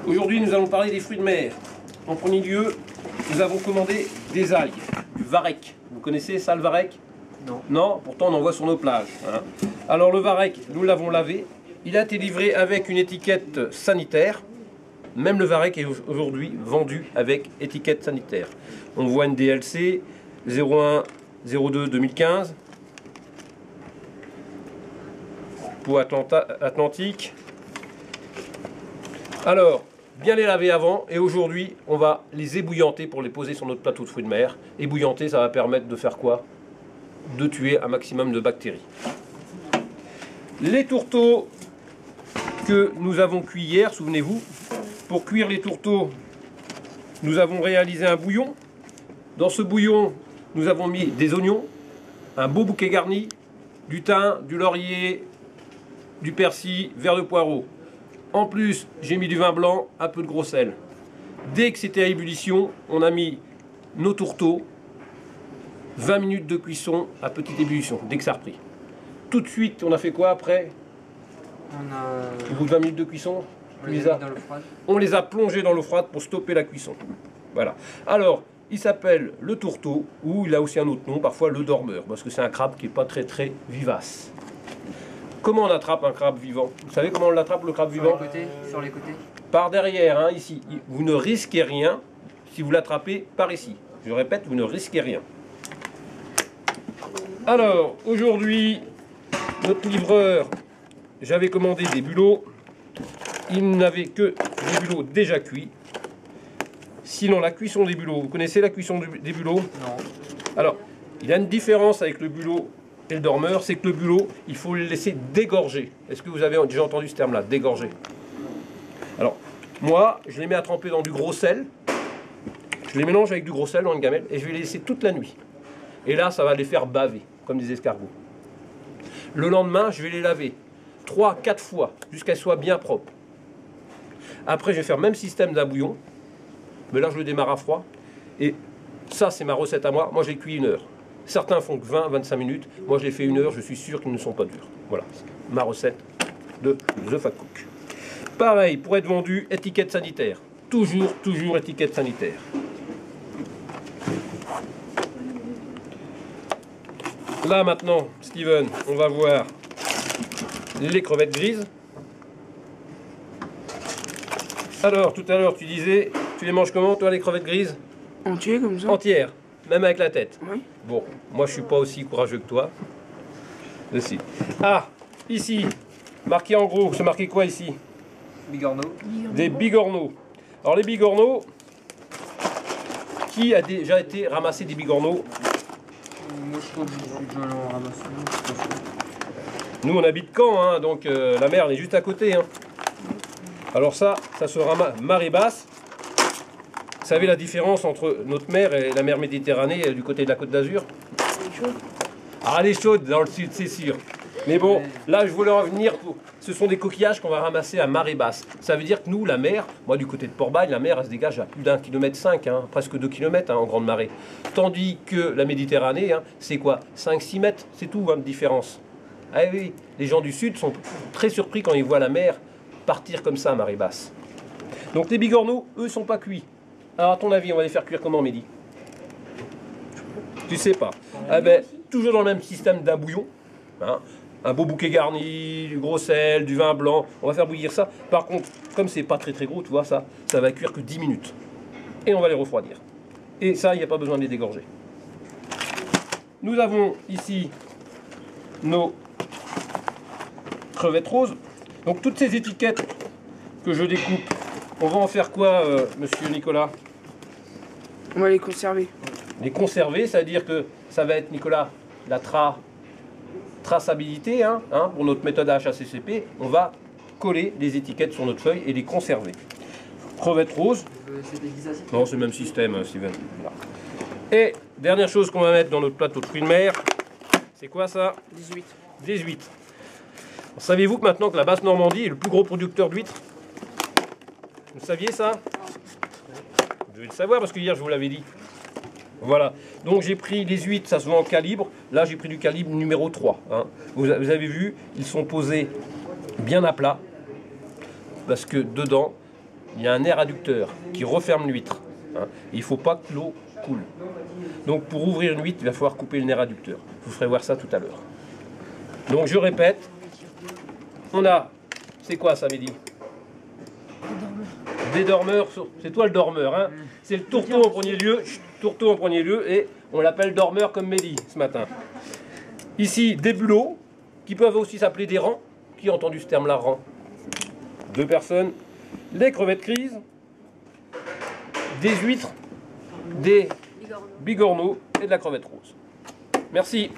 Aujourd'hui, nous allons parler des fruits de mer. En premier lieu, nous avons commandé des algues, du varech. Vous connaissez ça, le varech? Non. Non, pourtant on en voit sur nos plages. Hein. Alors le varech, nous l'avons lavé. Il a été livré avec une étiquette sanitaire. Même le varech est aujourd'hui vendu avec étiquette sanitaire. On voit une DLC 01-02-2015 pour Atlantique. Alors, bien les laver avant, et aujourd'hui, on va les ébouillanter pour les poser sur notre plateau de fruits de mer. Ébouillanter, ça va permettre de faire quoi? De tuer un maximum de bactéries. Les tourteaux que nous avons cuits hier, souvenez-vous, pour cuire les tourteaux, nous avons réalisé un bouillon. Dans ce bouillon, nous avons mis des oignons, un beau bouquet garni, du thym, du laurier, du persil, verre de poireau. En plus, j'ai mis du vin blanc, un peu de gros sel. Dès que c'était à ébullition, on a mis nos tourteaux, 20 minutes de cuisson à petite ébullition, dès que ça a repris. Tout de suite, on a fait quoi après? Au bout de 20 minutes de cuisson, on les a plongés dans l'eau froide pour stopper la cuisson. Voilà. Alors, il s'appelle le tourteau, ou il a aussi un autre nom, parfois le dormeur, parce que c'est un crabe qui n'est pas très vivace. Comment on attrape un crabe vivant? Vous savez comment on l'attrape, le crabe vivant? Sur les côtés. Par derrière, hein, ici. Vous ne risquez rien si vous l'attrapez par ici. Je répète, vous ne risquez rien. Alors, aujourd'hui, notre livreur, j'avais commandé des bulots. Il n'avait que des bulots déjà cuits. Sinon, la cuisson des bulots, vous connaissez la cuisson des bulots? Non. Alors, il y a une différence avec le bulot et le dormeur, c'est que le bulot, il faut le laisser dégorger. Est-ce que vous avez déjà entendu ce terme-là, dégorger? Alors, moi, je les mets à tremper dans du gros sel. Je les mélange avec du gros sel dans une gamelle et je vais les laisser toute la nuit. Et là, ça va les faire baver, comme des escargots. Le lendemain, je vais les laver 3-4 fois, jusqu'à ce qu'elles soient bien propres. Après, je vais faire le même système d'un bouillon. Mais là, je le démarre à froid. Et ça, c'est ma recette à moi. Moi, je les cuis 1 heure. Certains font que 20-25 minutes. Moi, je les fais 1 heure. Je suis sûr qu'ils ne sont pas durs. Voilà, ma recette de The Fat Cook. Pareil, pour être vendu, étiquette sanitaire. Toujours étiquette sanitaire. Là, maintenant, Steven, on va voir les crevettes grises. Alors, tout à l'heure, tu disais, tu les manges comment, toi, les crevettes grises? Entier comme ça? Entières, même avec la tête. Oui. Bon, moi, je suis pas aussi courageux que toi. Ici. Ah, ici, marqué en gros, c'est marqué quoi ici? Bigorneau. Des bigorneaux. Alors, les bigorneaux, qui a déjà été ramassé des bigorneaux? Moi, je crois que je vais en ramasser. Nous, on habite Caen, hein, donc la mer, elle est juste à côté. Hein. Alors ça se ramasse marée basse. Vous savez la différence entre notre mer et la mer Méditerranée du côté de la Côte d'Azur? Ah, elle est chaude dans le sud, c'est sûr. Mais bon, là, je voulais en venir. Ce sont des coquillages qu'on va ramasser à marée basse. Ça veut dire que nous, la mer, moi, du côté de Port-Bagne, la mer, elle se dégage à plus d'1,5 km, hein, presque 2 km hein, en grande marée. Tandis que la Méditerranée, hein, c'est quoi? 5-6 mètres, c'est tout, hein, de différence. Ah oui, les gens du sud sont très surpris quand ils voient la mer partir comme ça à marée basse. Donc les bigorneaux, eux, sont pas cuits. Alors à ton avis, on va les faire cuire comment, Mehdi? Tu sais pas. Ah ben, toujours dans le même système d'un bouillon. Hein, un beau bouquet garni, du gros sel, du vin blanc. On va faire bouillir ça. Par contre, comme c'est pas très gros, tu vois, ça va cuire que 10 minutes. Et on va les refroidir. Et ça, il n'y a pas besoin de les dégorger. Nous avons ici nos crevettes roses. Donc toutes ces étiquettes que je découpe, on va en faire quoi, monsieur Nicolas? On va les conserver. Les conserver, c'est-à-dire que ça va être, Nicolas, la traçabilité, hein, pour notre méthode HACCP. On va coller les étiquettes sur notre feuille et les conserver. Crevettes roses. Non, c'est le même système, Steven. Voilà. Et dernière chose qu'on va mettre dans notre plateau de fruits de mer, c'est quoi ça? 18. 18. Savez-vous que maintenant que la Basse-Normandie est le plus gros producteur d'huîtres? Vous saviez ça? Vous devez le savoir parce que hier je vous l'avais dit. Voilà. Donc j'ai pris les huîtres, ça se vend en calibre. Là j'ai pris du calibre numéro 3. Hein. Vous avez vu, ils sont posés bien à plat. Parce que dedans, il y a un air adducteur qui referme l'huître. Hein. Il ne faut pas que l'eau coule. Donc pour ouvrir une huître, il va falloir couper le nerf adducteur. Je vous ferai voir ça tout à l'heure. Donc je répète, on a, c'est quoi ça Mehdi? Des dormeurs, c'est toi le dormeur, hein? C'est le tourteau en premier lieu, tourteau en premier lieu, et on l'appelle dormeur comme Mehdi ce matin. Ici, des bulots, qui peuvent aussi s'appeler des rangs. Qui a entendu ce terme-là, rang? 2 personnes. Les crevettes grises, des huîtres, des bigorneaux et de la crevette rose. Merci.